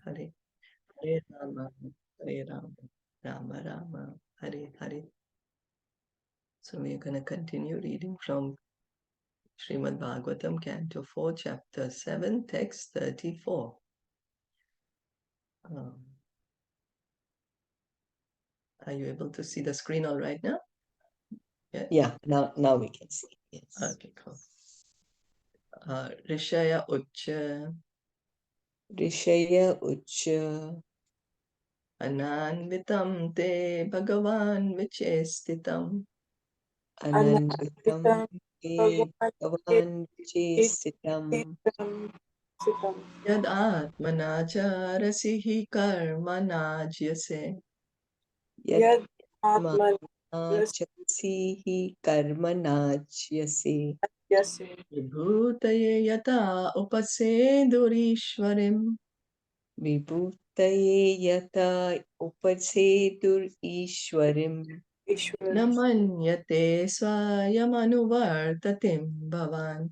Hare. Hare Rama, Hare Rama, Rama Rama, Hare Hare. So we're going to continue reading from Srimad Bhagavatam, Canto 4, Chapter 7, Text 34. Are you able to see the screen all right now? Yeah, now we can see. Yes. Okay, cool. Rishaya Ucha Rishaya Ucha Ananvitam Te Bhagavan Vichestitam Ananvitam Te Bhagavan Vichestitam Yad Atmanacharasihi Karmanajyase Yad Chasihi Karmanajyase Vibhutaye Yata Upasedurishwarim Vibhutaye Yata Upasetur Ishwarim Namanyate Swayamanuvartatim Bhavan.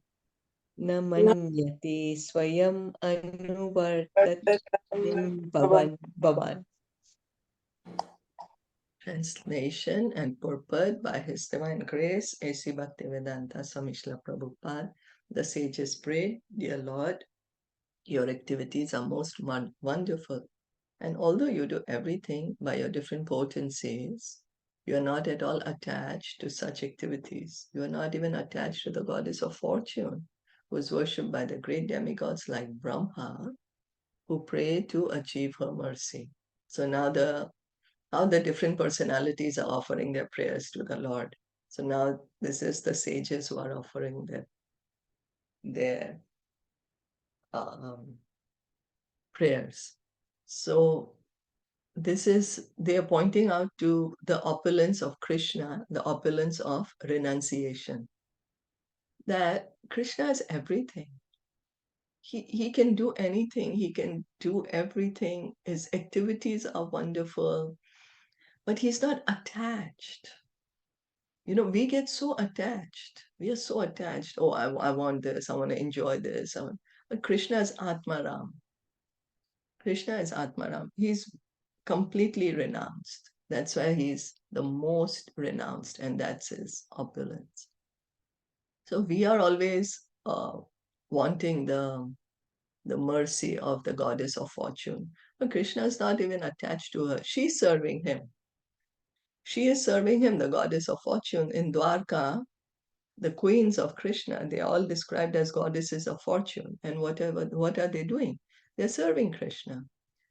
Namanyate Swayam Anuvartatim Bhavan. Translation and purport by His Divine Grace, A.C. Bhaktivedanta Swami Srila Prabhupada. The sages pray, Dear Lord, your activities are most wonderful. And although you do everything by your different potencies, you are not at all attached to such activities. You are not even attached to the goddess of fortune, who is worshipped by the great demigods like Brahma, who pray to achieve her mercy. So now how the different personalities are offering their prayers to the Lord. So now this is the sages who are offering their prayers. So they are pointing out to the opulence of Krishna, the opulence of renunciation. That Krishna is everything. He can do anything. He can do everything. His activities are wonderful, but he's not attached. We get so attached. We are so attached. Oh, I want this. I want to enjoy this. But Krishna is Atmaram. Krishna is Atmaram. He's completely renounced. That's why he's the most renounced, and that's his opulence. So we are always wanting the mercy of the goddess of fortune. But Krishna is not even attached to her. She's serving him. She is serving him, the goddess of fortune. In Dwarka, the queens of Krishna, they are all described as goddesses of fortune. And what are they doing? They're serving Krishna.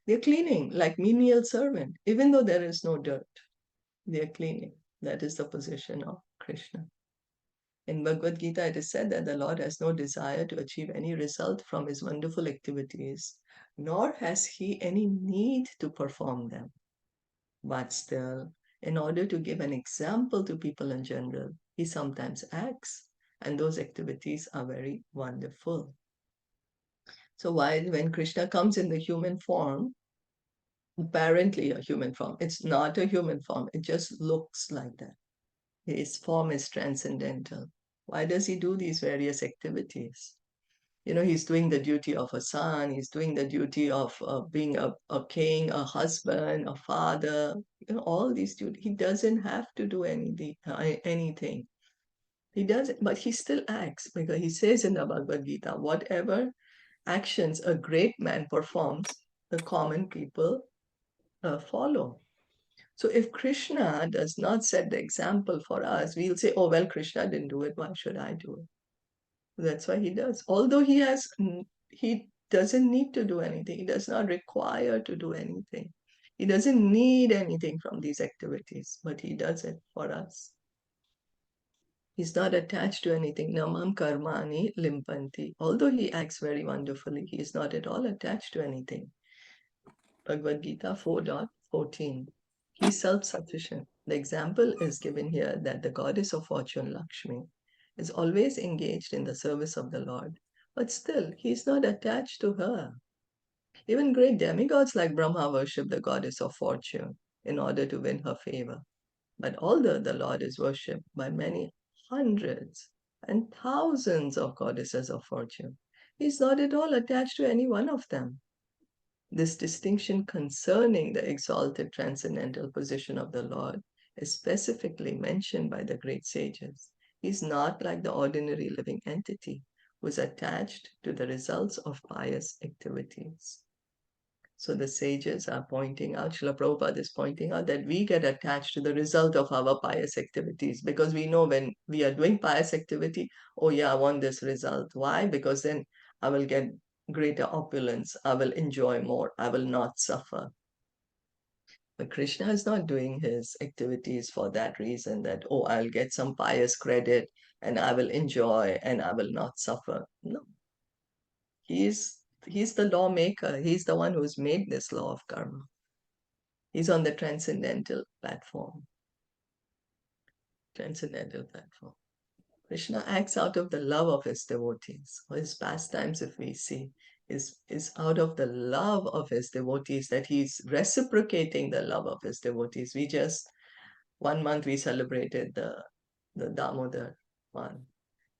They're cleaning like menial servant, even though there is no dirt. They're cleaning. That is the position of Krishna. In Bhagavad Gita, it is said that the Lord has no desire to achieve any result from his wonderful activities, nor has he any need to perform them. But still, in order to give an example to people in general, he sometimes acts, and those activities are very wonderful. So when Krishna comes in the human form, apparently a human form, it's not a human form, it just looks like that. His form is transcendental. Why does he do these various activities? He's doing the duty of a son, he's doing the duty of being a king, a husband, a father, all these duties. He doesn't have to do anything. He doesn't, but he still acts, because he says in the Bhagavad Gita, whatever actions a great man performs, the common people follow. So if Krishna does not set the example for us, we'll say, oh, well, Krishna didn't do it, why should I do it? That's why he does. Although he doesn't need to do anything. He does not require to do anything. He doesn't need anything from these activities, but he does it for us. He's not attached to anything. Namam karmani limpanti. Although he acts very wonderfully, he is not at all attached to anything. Bhagavad Gita 4.14. He is self-sufficient. The example is given here that the goddess of fortune, Lakshmi, is always engaged in the service of the Lord, but still he is not attached to her. Even great demigods like Brahma worship the goddess of fortune in order to win her favor. But although the Lord is worshipped by many hundreds and thousands of goddesses of fortune, he is not at all attached to any one of them. This distinction concerning the exalted transcendental position of the Lord is specifically mentioned by the great sages. He is not like the ordinary living entity who is attached to the results of pious activities. So the sages are pointing out, Srila Prabhupada is pointing out that we get attached to the result of our pious activities because we know when we are doing pious activity, oh yeah, I want this result. Why? Because then I will get greater opulence, I will enjoy more, I will not suffer. But Krishna is not doing his activities for that reason that, oh, I'll get some pious credit and I will enjoy and I will not suffer. No, he's the lawmaker. He's the one who's made this law of karma. He's on the transcendental platform. Transcendental platform. Krishna acts out of the love of his devotees. His pastimes, if we see, is out of the love of his devotees, that he's reciprocating the love of his devotees. We just, 1 month we celebrated the Damodar one.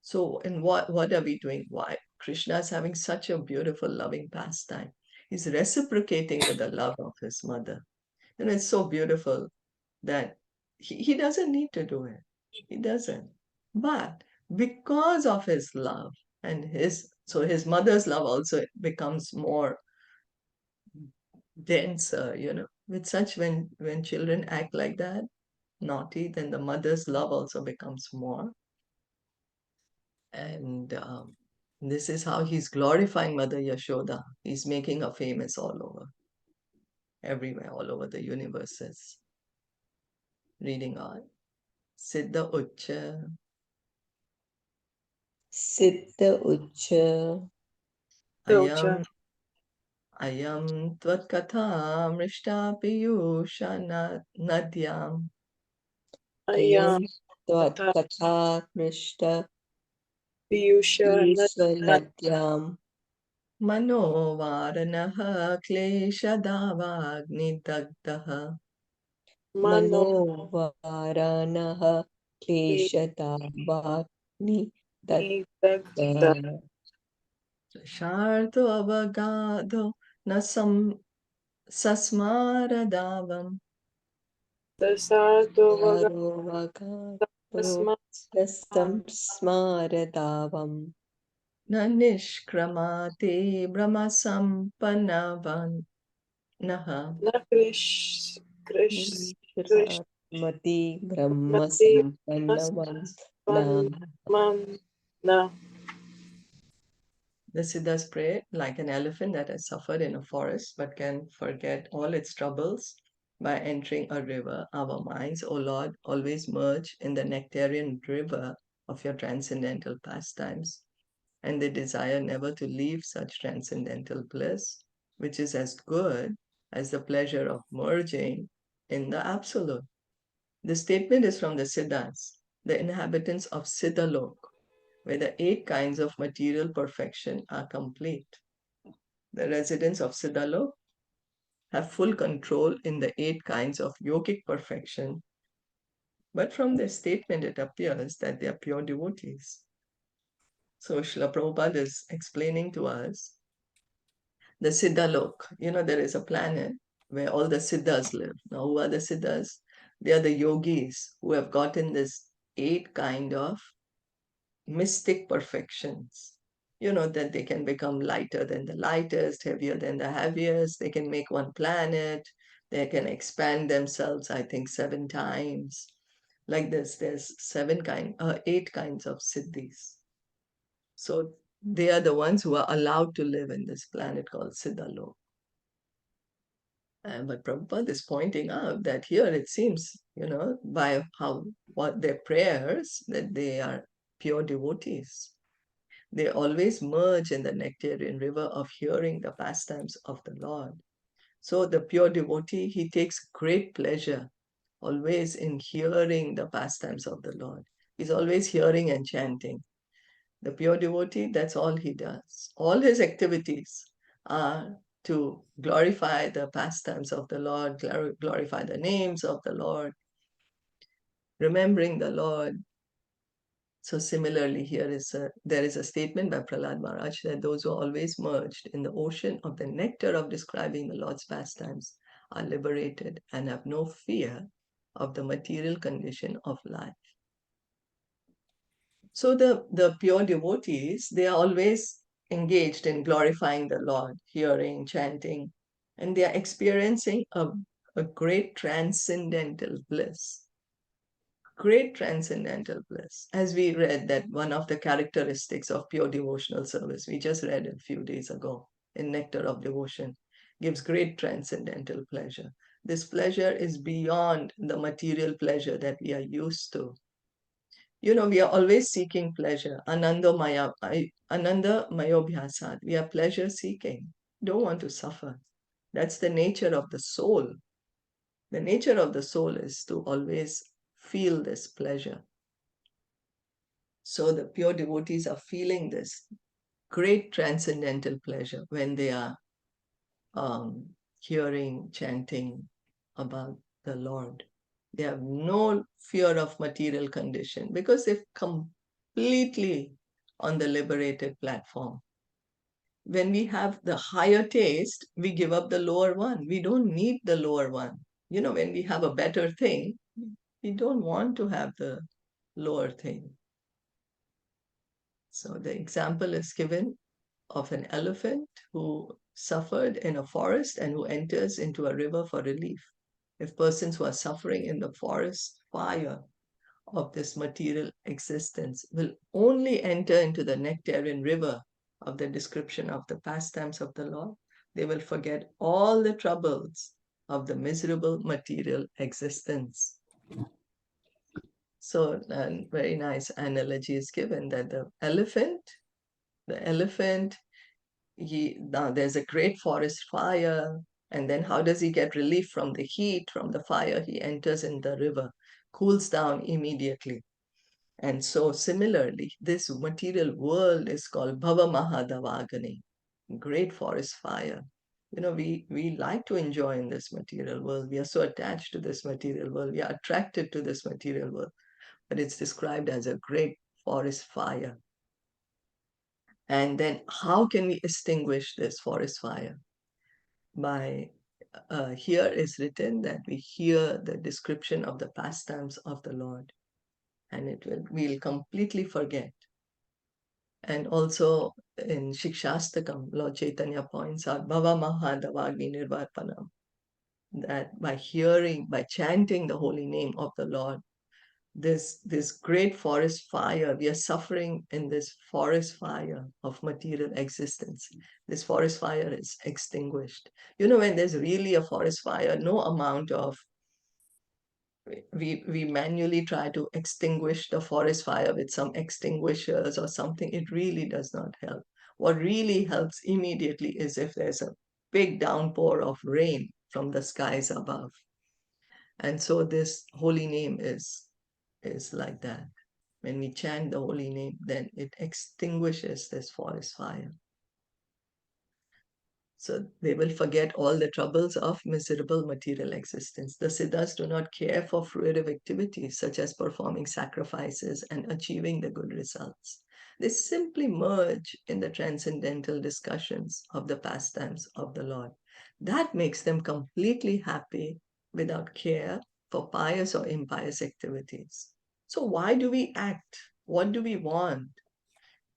So, and what are we doing? Why? Krishna is having such a beautiful, loving pastime. He's reciprocating with the love of his mother. And it's so beautiful that he doesn't need to do it. He doesn't. But because of his love and his mother's love also becomes more denser, With such when children act like that, naughty, then the mother's love also becomes more. And this is how he's glorifying Mother Yashoda. He's making her famous all over, everywhere, all over the universes. Reading on. Siddha Ucha. Siddha Ucha. Ayam Ayam Tvatkatha Mrishta Piyusha Nadyam. Ayam Tvatkatha Krishna Nadyam. Manovaranaha Kleshadavagni Manovaranaha Kleshadavagni Datta. Sharto Avagado Nasam Sasmaradavam. Sarovagato Dastam Smaradavam. Nanishkramate Brahmasampanavan Naha. Mati Brahma Sampannavan Na. The Siddhas pray like an elephant that has suffered in a forest but can forget all its troubles by entering a river. Our minds, O Lord, always merge in the nectarian river of your transcendental pastimes, and they desire never to leave such transcendental bliss, which is as good as the pleasure of merging in the Absolute. The statement is from the Siddhas, the inhabitants of Siddhalok, where the 8 kinds of material perfection are complete. The residents of Siddhalok have full control in the 8 kinds of yogic perfection, but from their statement it appears that they are pure devotees. So Srila Prabhupada is explaining to us the Siddhalok. There is a planet where all the Siddhas live. Now, who are the Siddhas? They are the yogis who have gotten this 8 kind of mystic perfections. That they can become lighter than the lightest, heavier than the heaviest. They can make one planet. They can expand themselves, I think, 7 times. Like this, there's 8 kinds of siddhis. So they are the ones who are allowed to live in this planet called Siddhalok. But Prabhupada is pointing out that here it seems, by what their prayers, that they are pure devotees. They always merge in the nectarian river of hearing the pastimes of the Lord. So the pure devotee, he takes great pleasure always in hearing the pastimes of the Lord. He's always hearing and chanting. The pure devotee, that's all he does. All his activities are to glorify the pastimes of the Lord, glorify the names of the Lord, remembering the Lord, So similarly, there is a statement by Prahlad Maharaj that those who are always merged in the ocean of the nectar of describing the Lord's pastimes are liberated and have no fear of the material condition of life. So the pure devotees, they are always engaged in glorifying the Lord, hearing, chanting, and they are experiencing a great transcendental bliss. Great transcendental bliss. As we read that one of the characteristics of pure devotional service, we just read a few days ago in Nectar of Devotion, gives great transcendental pleasure. This pleasure is beyond the material pleasure that we are used to. We are always seeking pleasure. Ananda mayobhyasat. We are pleasure seeking. Don't want to suffer. That's the nature of the soul. The nature of the soul is to always feel this pleasure. So the pure devotees are feeling this great transcendental pleasure when they are hearing, chanting about the Lord. They have no fear of material condition because they've completely on the liberated platform. When we have the higher taste, we give up the lower one. We don't need the lower one. When we have a better thing, we don't want to have the lower thing. So the example is given of an elephant who suffered in a forest and who enters into a river for relief. If persons who are suffering in the forest fire of this material existence will only enter into the nectarian river of the description of the pastimes of the Lord, they will forget all the troubles of the miserable material existence. So a very nice analogy is given that the elephant, now there's a great forest fire, and then how does he get relief from the heat, from the fire? He enters in the river, cools down immediately. And so similarly, this material world is called Bhava Mahadavagani, great forest fire. We like to enjoy in this material world. We are so attached to this material world. We are attracted to this material world. But it's described as a great forest fire. And then how can we extinguish this forest fire? Here is written that we hear the description of the pastimes of the Lord, and we'll completely forget. And also in Shikshastakam, Lord Chaitanya points out Bhava Mahadavagni Nirvarpanam, that by chanting the holy name of the Lord, this great forest fire, we are suffering in this forest fire of material existence. This forest fire is extinguished. When there's really a forest fire, no amount of we manually try to extinguish the forest fire with some extinguishers or something. It really does not help. What really helps immediately is if there's a big downpour of rain from the skies above. And so this holy name is like that. When we chant the holy name, then it extinguishes this forest fire. So they will forget all the troubles of miserable material existence. The Siddhas do not care for fruitive activities such as performing sacrifices and achieving the good results. They simply merge in the transcendental discussions of the pastimes of the Lord. That makes them completely happy without care for pious or impious activities. So why do we act? What do we want?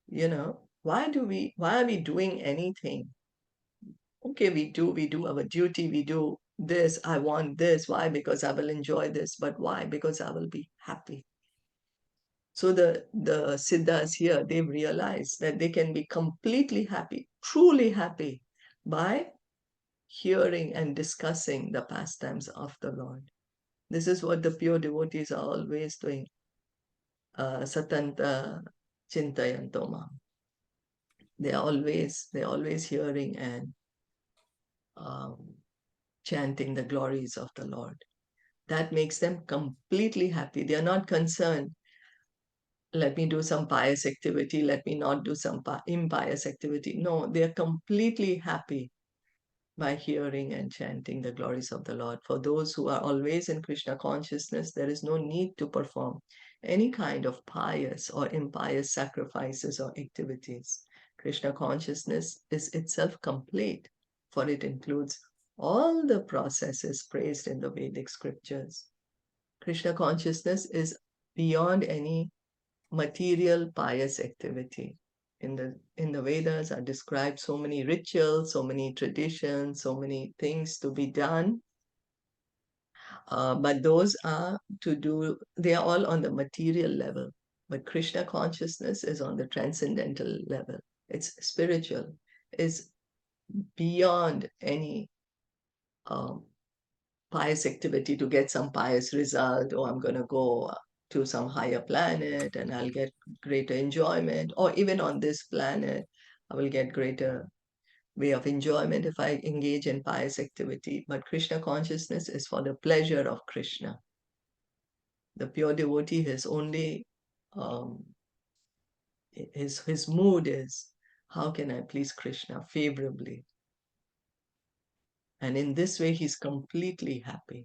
Why are we doing anything? Okay, we do our duty, we do this, I want this. Why? Because I will enjoy this. But why? Because I will be happy. So the Siddhas here, they've realized that they can be completely happy, truly happy, by hearing and discussing the pastimes of the Lord. This is what the pure devotees are always doing. Satanta Chintayantoma. They're always hearing and chanting the glories of the Lord. That makes them completely happy. They are not concerned, let me do some pious activity, let me not do some impious activity. No, they are completely happy by hearing and chanting the glories of the Lord. For those who are always in Krishna consciousness, there is no need to perform any kind of pious or impious sacrifices or activities. Krishna consciousness is itself complete, for it includes all the processes praised in the Vedic scriptures. Krishna consciousness is beyond any material pious activity. In the Vedas are described so many rituals, so many traditions, so many things to be done. But those are they are all on the material level. But Krishna consciousness is on the transcendental level. It's spiritual, is beyond any um, pious activity to get some pious result, or I'm going to go to some higher planet and I'll get greater enjoyment, or even on this planet, I will get greater way of enjoyment if I engage in pious activity. But Krishna consciousness is for the pleasure of Krishna. The pure devotee, um, his mood is, how can I please Krishna favorably? And in this way, he's completely happy.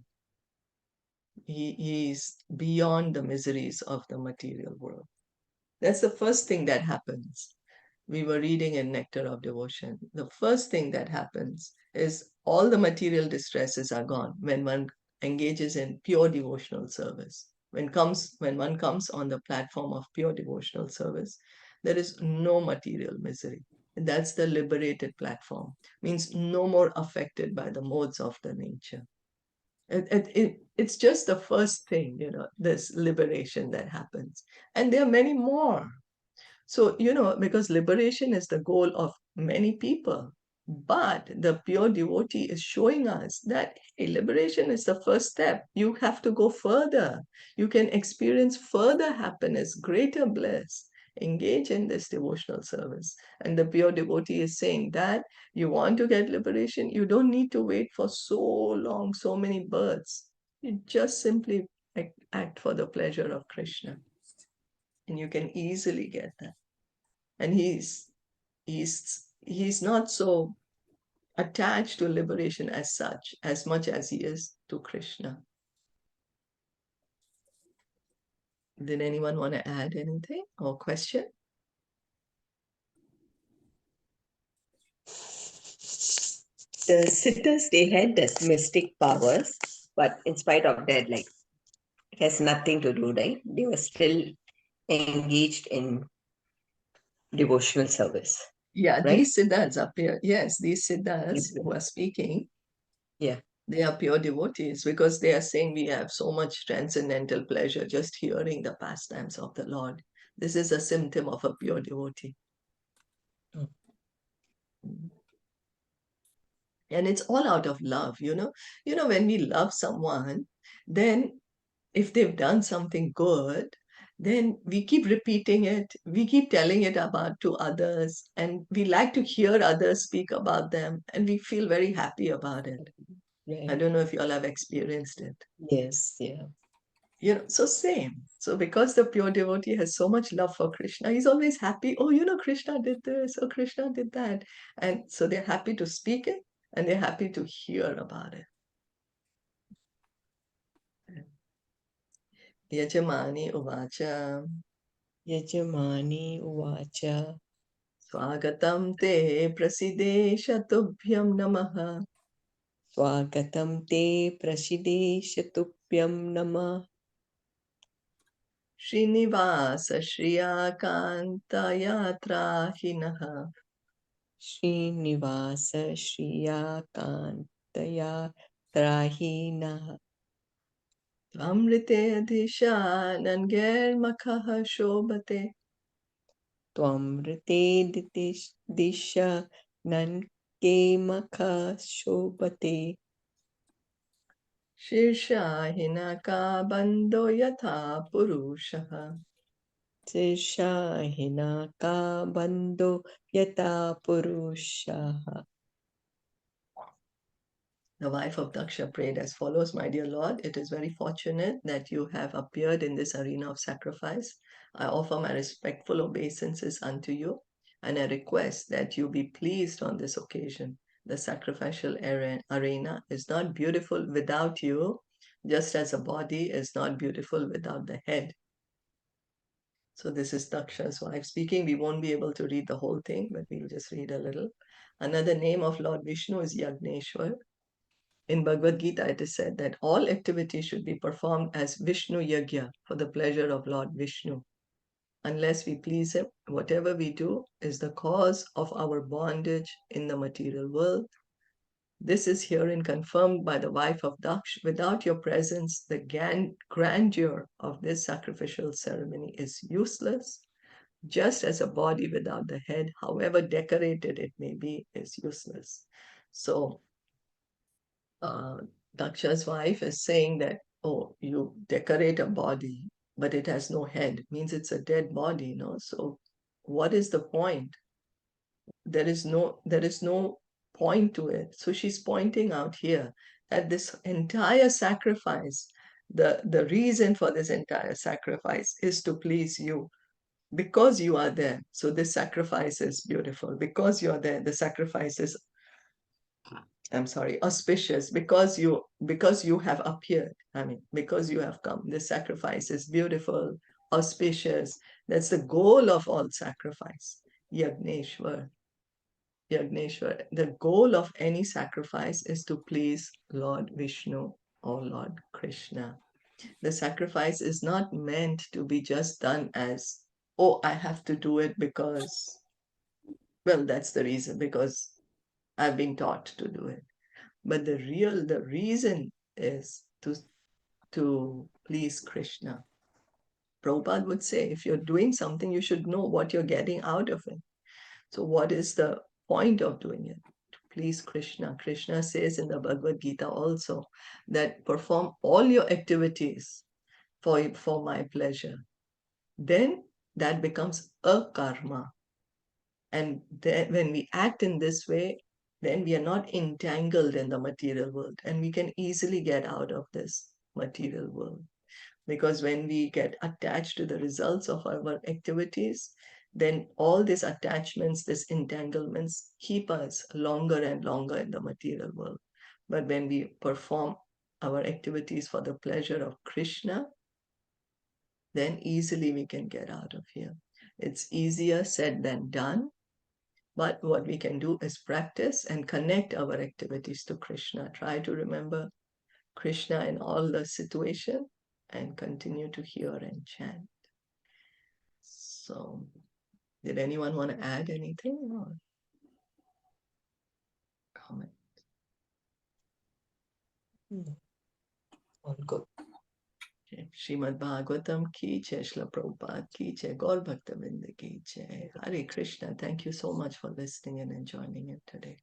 He's beyond the miseries of the material world. That's the first thing that happens. We were reading in Nectar of Devotion. The first thing that happens is all the material distresses are gone when one engages in pure devotional service. When one comes on the platform of pure devotional service, there is no material misery. That's the liberated platform. Means no more affected by the modes of the nature. It's just the first thing, this liberation that happens. And there are many more. So, because liberation is the goal of many people, but the pure devotee is showing us that hey, liberation is the first step. You have to go further. You can experience further happiness, greater bliss. Engage in this devotional service. And the pure devotee is saying that you want to get liberation, you don't need to wait for so long, so many births. You just simply act for the pleasure of Krishna. And you can easily get that. And he's not so attached to liberation as such, as much as he is to Krishna. Did anyone want to add anything or question? The siddhas, they had that mystic powers, but in spite of that, like, it has nothing to do, right? They were still engaged in devotional service, Yeah, right? these siddhas appear. Yes, these siddhas who are speaking, Yeah. they are pure devotees because they are saying we have so much transcendental pleasure just hearing the pastimes of the Lord. This is a symptom of a pure devotee. Mm. And it's all out of love, when we love someone, then if they've done something good, then we keep repeating it, we keep telling it about to others, and we like to hear others speak about them, and we feel very happy about it. I Right. don't know if you all have experienced it. Yes, yeah. So same. So because the pure devotee has so much love for Krishna, he's always happy. Oh, Krishna did this, oh, Krishna did that. And so they're happy to speak it and they're happy to hear about it. Yajamani Uvacha Yajamani Uvacha Swagatam te prasidesha tubhyam namaha Swagatam te prasidesha tubhyam namah Srinivasa Shriyakanta Yatrahinaha Srinivasa Shriyakantaya Trahina Amrite Adhisha Nanger Makaha Shobhate Twamrite Disha Nanke Makha Shobhate Shirsha Hinaka Bando Yatha Purushaha. Hinaka Bando Yata Purushaha. The wife of Daksha prayed as follows: My dear Lord, it is very fortunate that you have appeared in this arena of sacrifice. I offer my respectful obeisances unto you, and I request that you be pleased on this occasion. The sacrificial arena is not beautiful without you, just as a body is not beautiful without the head. So this is Daksha's wife speaking. We won't be able to read the whole thing, but we'll just read a little. Another name of Lord Vishnu is Yagneshwar. In Bhagavad Gita, it is said that all activities should be performed as Vishnu Yagya for the pleasure of Lord Vishnu. Unless we please him, whatever we do is the cause of our bondage in the material world. This is herein confirmed by the wife of Daksh. Without your presence, the grandeur of this sacrificial ceremony is useless, just as a body without the head, however decorated it may be, is useless. So, Daksha's wife is saying that, oh, you decorate a body, but it has no head, means it's a dead body, So, what is the point? There is no point to it. So she's pointing out here that this entire sacrifice, the reason for this entire sacrifice is to please you, because you are there. So this sacrifice is beautiful. Because you're there, the sacrifice is, I'm sorry, auspicious, because you have appeared. Because you have come. This sacrifice is beautiful, auspicious. That's the goal of all sacrifice. Yagneshwar. Yagneshwar. The goal of any sacrifice is to please Lord Vishnu or Lord Krishna. The sacrifice is not meant to be just done as, oh, I have to do it because, well, that's the reason, because I've been taught to do it. But the reason is to please Krishna. Prabhupada would say, if you're doing something, you should know what you're getting out of it. So what is the point of doing it? To please Krishna. Krishna says in the Bhagavad Gita also that perform all your activities for my pleasure. Then that becomes a karma. And then when we act in this way, then we are not entangled in the material world, and we can easily get out of this material world. Because when we get attached to the results of our activities, then all these attachments, these entanglements keep us longer and longer in the material world. But when we perform our activities for the pleasure of Krishna, then easily we can get out of here. It's easier said than done, but what we can do is practice and connect our activities to Krishna. Try to remember Krishna in all the situation and continue to hear and chant. So, did anyone want to add anything or comment? All good. Okay. Srimad Bhagavatam ki jai, Srila Prabhupada ki jai, Gaur Bhakta Vrinda ki jai. Hare Krishna. Thank you so much for listening and joining in today.